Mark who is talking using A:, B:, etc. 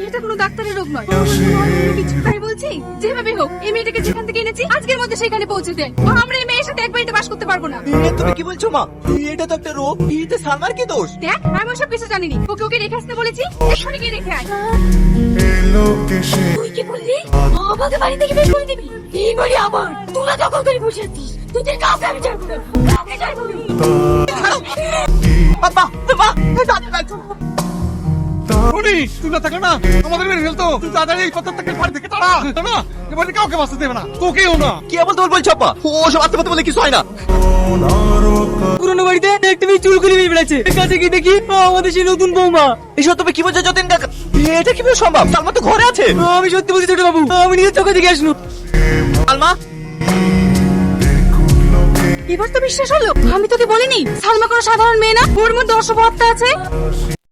A: এটা কোনো ডাক্তারের রোগ নয়। কিছু তাই বলছি, যেভাবে হোক এই মেয়েটাকে যেখান থেকে এনেছি আজকের মধ্যে সেখানে পৌঁছে দেন। আমরা এই মেয়ের সাথে এক বাড়িতে বাস করতে পারবো না।
B: তুমি কি বলছো মা? এটা তো একটা রোগ। এটা সালমার কি দোষ?
A: দেখ, আমি ওসব কিছু জানিনি। ওকে ওকে রেখে আসতে বলেছি, এক্ষুনি গিয়ে রেখে আয়।
C: তুই কি বললি? আমাকে বাড়ি থেকে বের করে দিবি? এই বাড়ি আমার। তোরা দখল করে বসে আছিস। তোদের কাউকে আমি ছাড়বো না। কাউকে ছাড়বো না।
B: বাবা, মা, দাদা দেখো।
D: উনি তুই না থাকলে না আমাদের মেরে ফেলতো। তুই তাড়াতাড়ি এই কথা থেকে বাড়ি থেকে তাড়া না, এবারে কাউকে বাঁচতে দেবে না, তোকেও না।
B: কি বলতে বলছো আপা? ও সব আত্মহত্যা বলে কিছু হয় না।
E: পুরনো বাড়িতে একটা মেয়ে চুল করে বেড়াচ্ছে, কাছে কি দেখি আমাদের সেই নতুন বৌমা।
B: এসব তুমি কি বলছো যতীন কাকা? এটা কিভাবে সম্ভব? সালমা তো ঘরে আছে।
E: আমি সত্যি বলছি ছোট বাবু, আমি নিজের চোখে দেখে আসলো।
B: সালমা,
A: এবার তো বিশ্বাস হলো? আমি তোকে বলিনি সালমা কোনো সাধারণ মেয়ে না, ওর মধ্যে অশুভ আত্মা আছে।